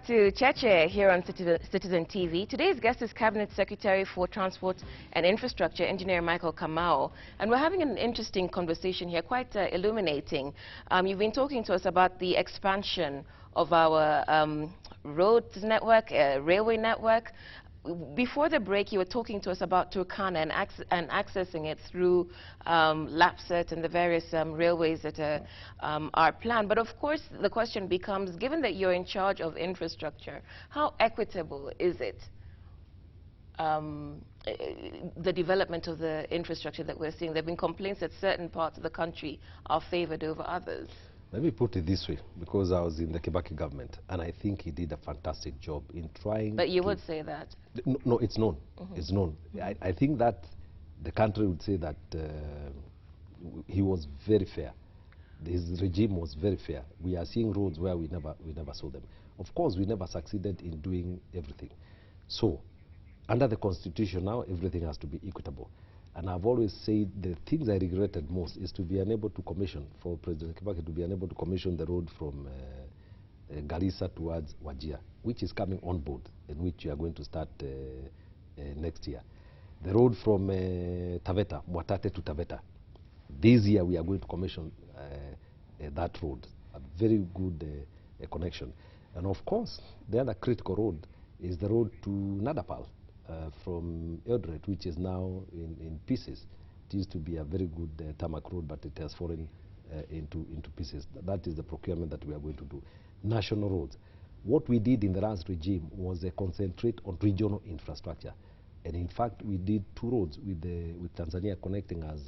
to Cheche here on Citizen TV. Today's guest is Cabinet Secretary for Transport and Infrastructure, Engineer Michael Kamau. And we're having an interesting conversation here, quite illuminating. You've been talking to us about the expansion of our roads network, railway network. Before the break, you were talking to us about Turkana and accessing it through Lapset and the various railways that are planned. But of course, the question becomes, given that you're in charge of infrastructure, how equitable is it, the development of the infrastructure that we're seeing? There have been complaints that certain parts of the country are favored over others. Let me put it this way, because I was in the Kibaki government, and I think he did a fantastic job in trying. But you would say that? No, it's known. It's known. I think that the country would say that he was very fair. His regime was very fair. We are seeing roads where we never saw them. Of course, we never succeeded in doing everything. So, under the Constitution now, everything has to be equitable. And I've always said the things I regretted most is to be unable to commission, for President Kibaki to be unable to commission the road from Garissa towards Wajir, which is coming on board, and which we are going to start next year. The road from Taveta, Mwatate to Taveta. This year we are going to commission that road, a very good connection. And of course, the other critical road is the road to Nadapal. From Eldoret, which is now in pieces. It used to be a very good tarmac road, but it has fallen into pieces. That is the procurement that we are going to do. National roads. What we did in the last regime was concentrate on regional infrastructure. And in fact, we did two roads with Tanzania, connecting us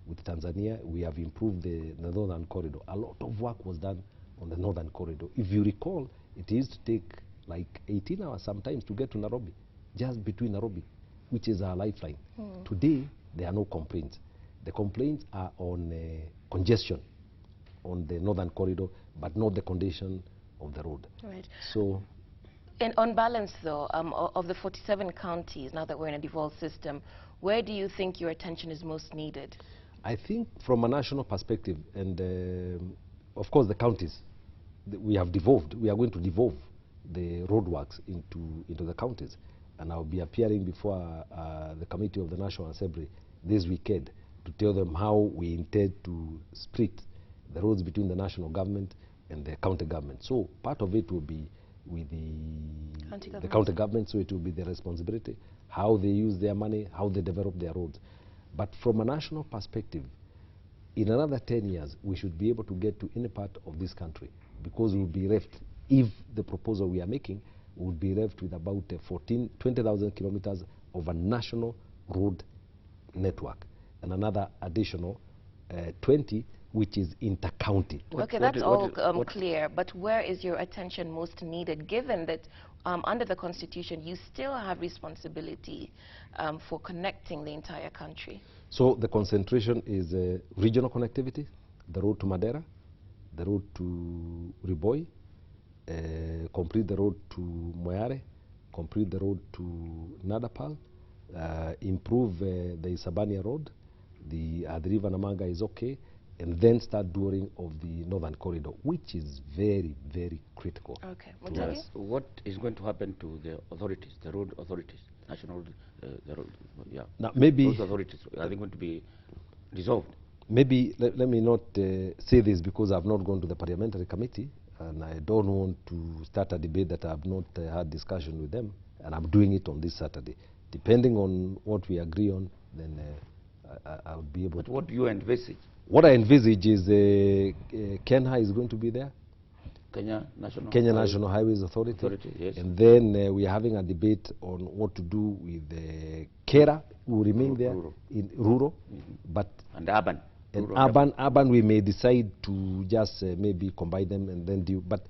with Tanzania. We have improved the northern corridor. A lot of work was done on the northern corridor. If you recall, it used to take like 18 hours sometimes to get to Nairobi, just between Nairobi, which is our lifeline. Today, there are no complaints. The complaints are on congestion on the northern corridor, but not the condition of the road. Right. So, and on balance, though, of the 47 counties, now that we're in a devolved system, where do you think your attention is most needed? I think from a national perspective, and of course the counties, we have devolved. We are going to devolve the roadworks into the counties. And I'll be appearing before the Committee of the National Assembly this weekend to tell them how we intend to split the roads between the national government and the county government. So part of it will be with the county government, so it will be their responsibility, how they use their money, how they develop their roads. But from a national perspective, in another 10 years, we should be able to get to any part of this country, because we'll be left, if the proposal we are making, would be left with about 20,000 kilometers of a national road network, and another additional 20, which is inter-county. Okay, that's all clear, but where is your attention most needed, given that under the Constitution, you still have responsibility for connecting the entire country? So the concentration is regional connectivity, the road to Madeira, the road to Riboi, complete the road to Moyare, complete the road to Nadapal, improve the Isabania road, the River Namanga is okay, and then start doing of the northern corridor, which is very, very critical. Okay. Yes. What is going to happen to the authorities, the road authorities, national, the road, yeah. Now maybe those authorities, are they going to be dissolved? Maybe let me not say this, because I've not gone to the parliamentary committee, and I don't want to start a debate that I've not had discussion with them, and I'm doing it on this Saturday. Depending on what we agree on, then I'll be able to. But what do you envisage? What I envisage is Kenya is going to be there. Kenya National Highways Authority. Yes. And then we are having a debate on what to do with Kera, who will remain there in rural, but and urban. And urban, we may decide to just maybe combine them and then do. But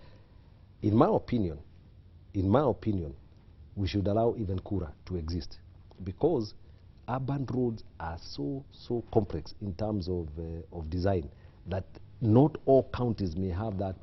in my opinion, we should allow even Kura to exist, because urban roads are so complex in terms of design that not all counties may have that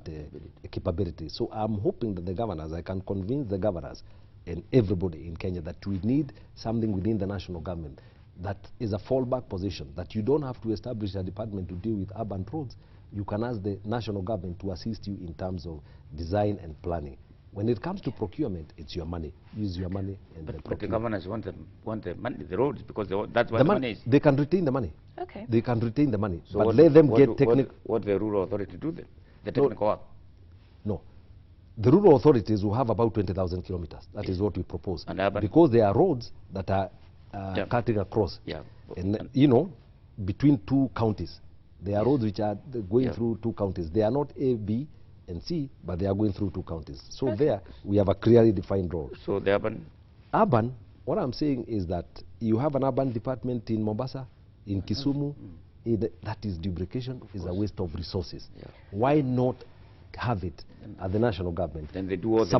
capability. So I'm hoping that the governors, I can convince the governors and everybody in Kenya that we need something within the national government that is a fallback position, that you don't have to establish a department to deal with urban roads. You can ask the national government to assist you in terms of design and planning. When it comes to procurement, it's your money. Use your money and But the governors want the money, the roads, because that's what the money is. They can retain the money. Okay. They can retain the money. So but let them get technical. What the rural authority do then? The technical work? No. The rural authorities will have about 20,000 kilometers. That is what we propose. Because there are roads that are cutting across. Yeah. And you know, between two counties. There are roads which are going through two counties. They are not A, B, and C, but they are going through two counties. So there, we have a clearly defined role. So the urban? Urban, what I'm saying is that you have an urban department in Mombasa, in Kisumu. That is duplication, is a waste of resources. Yeah. Why not have it at the national government? Then they do all the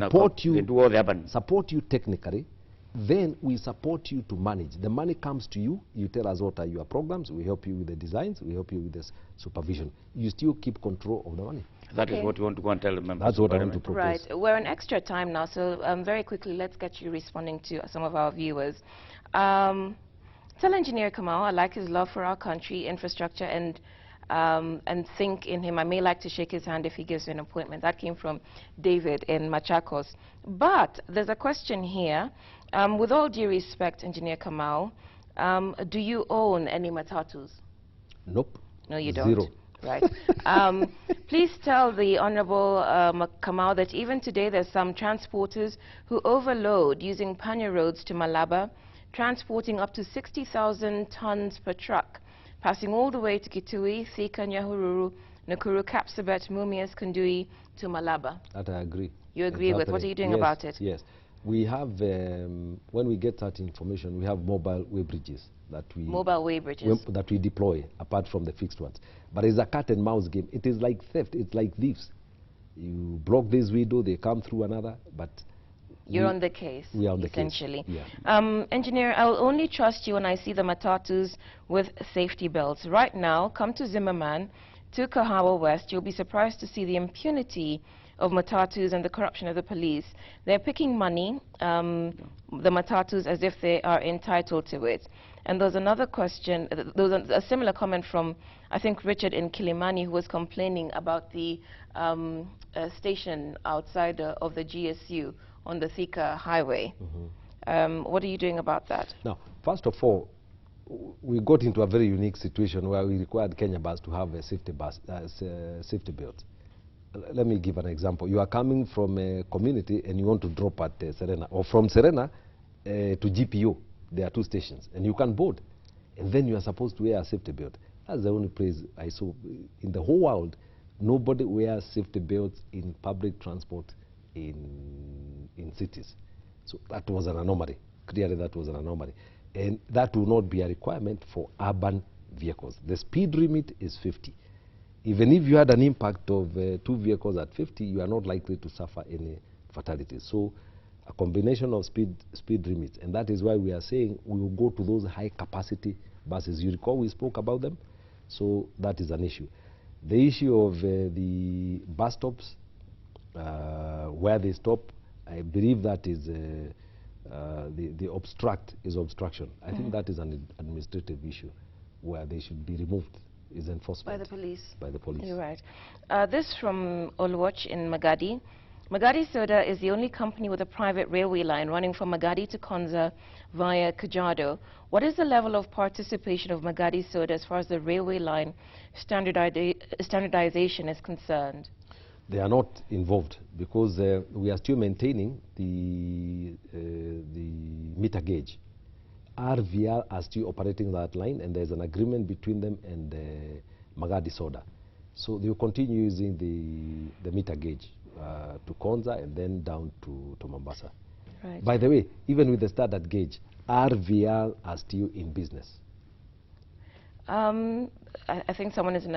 urban. Support you technically. Then we support you to manage. The money comes to you. You tell us what are your programs. We help you with the designs. We help you with the supervision. You still keep control of the money. That is what you want to go and tell the members. That's what I want to propose. Right. We're on extra time now, so very quickly, let's get you responding to some of our viewers. Tell Engineer Kamau, I like his love for our country, infrastructure, and think in him. I may like to shake his hand if he gives me an appointment. That came from David in Machakos. But there's a question here. With all due respect, Engineer Kamau, do you own any matatus? Nope. No, you don't. Zero. Right. Please tell the Honorable Kamau that even today there's some transporters who overload using Panya roads to Malaba, transporting up to 60,000 tons per truck, passing all the way to Kitui, Thika, Nyahururu, Nakuru, Kapsabet, Mumias, Kundui to Malaba. That I agree. You agree with? What are you doing about it? Yes. We have, when we get that information, we have mobile way bridges that we that we deploy apart from the fixed ones. But it's a cat and mouse game. It is like theft. It's like thieves. You block this window, they come through another. But you're on the case. We are on the essentially. Case. Yeah. Engineer, I'll only trust you when I see the matatus with safety belts. Right now, come to Zimmerman, to Kahawa West. You'll be surprised to see the impunity of matatus and the corruption of the police. They're picking money, the matatus, as if they are entitled to it. And there's another question, there was a similar comment from, I think, Richard in Kilimani, who was complaining about the station outside of the GSU on the Thika highway. What are you doing about that? Now, first of all, we got into a very unique situation where we required Kenya Bus to have a safety belt. Let me give an example. You are coming from a community and you want to drop at Serena, or from Serena to GPO. There are two stations, and you can board. And then you are supposed to wear a safety belt. That's the only place I saw in the whole world. Nobody wears safety belts in public transport in cities. So that was an anomaly. Clearly that was an anomaly. And that will not be a requirement for urban vehicles. The speed limit is 50. Even if you had an impact of 2 vehicles at 50, you are not likely to suffer any fatalities. So a combination of speed limits, and that is why we are saying we will go to those high capacity buses. You recall we spoke about them? So that is an issue. The issue of the bus stops, where they stop, I believe that is the obstruct is obstruction. I think that is an administrative issue where they should be removed. Is enforcement. By the police. By the police. You're right. This from Olwach in Magadi. Magadi Soda is the only company with a private railway line running from Magadi to Konza via Kajiado. What is the level of participation of Magadi Soda as far as the railway line standardization is concerned? They are not involved because we are still maintaining the meter gauge. RVR are still operating that line, and there's an agreement between them and Magadi Soda. So they will continue using the meter gauge to Konza and then down to Mombasa. Right. By the way, even with the standard gauge, RVR are still in business. I think someone is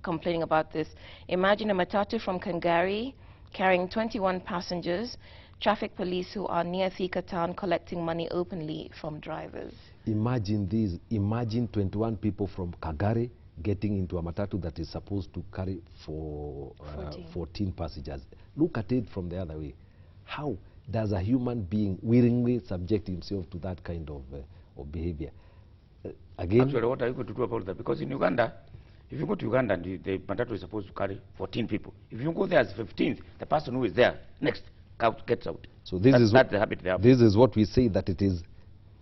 complaining about this. Imagine a matatu from Kangari carrying 21 passengers, traffic police who are near Thika town collecting money openly from drivers. Imagine this. Imagine 21 people from Kagare getting into a matatu that is supposed to carry 14 passengers. Look at it from the other way. How does a human being willingly subject himself to that kind of behavior? Again, actually, what are you going to do about that? Because in Uganda, if you go to Uganda, the matatu is supposed to carry 14 people. If you go there as 15th, the person who is there next gets out. So this is that's the habit they have. This is what we say that it is.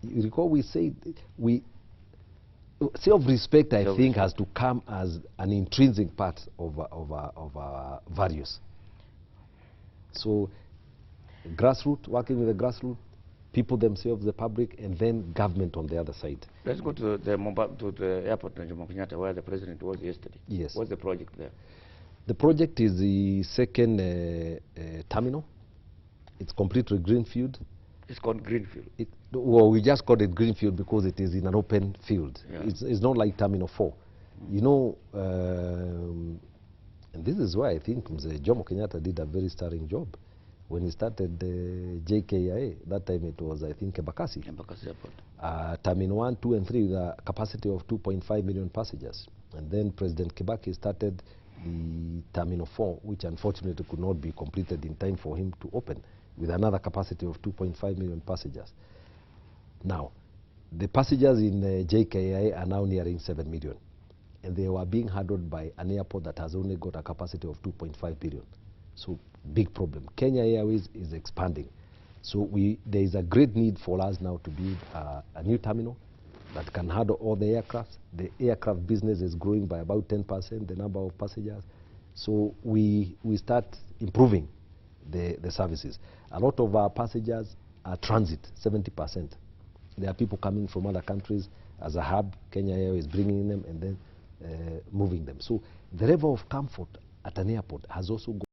You recall we say self-respect. I think has to come as an intrinsic part of our values. So grassroots, working with the grassroots, people themselves, the public, and then government on the other side. Let's go to the airport in Jomo Kenyatta, where the president was yesterday. Yes. What's the project there? The project is the second terminal. It's completely greenfield. It's called Greenfield. Well, we just called it greenfield because it is in an open field. Yeah. It's not like Terminal 4. You know, and this is why I think Mzee Jomo Kenyatta did a very sterling job. When he started JKIA, that time it was, I think, Embakasi. Embakasi Airport. Terminal 1, 2, and 3 with a capacity of 2.5 million passengers. And then President Kibaki started the Terminal 4, which unfortunately could not be completed in time for him to open, with another capacity of 2.5 million passengers. Now, the passengers in JKIA are now nearing 7 million. And they were being handled by an airport that has only got a capacity of 2.5 billion. So, big problem. Kenya Airways is expanding. So there is a great need for us now to build a new terminal that can handle all the aircraft. The aircraft business is growing by about 10%, the number of passengers. So we start improving the services. A lot of our passengers are transit, 70%. There are people coming from other countries as a hub. Kenya Airways bringing them and then moving them. So the level of comfort at an airport has also gone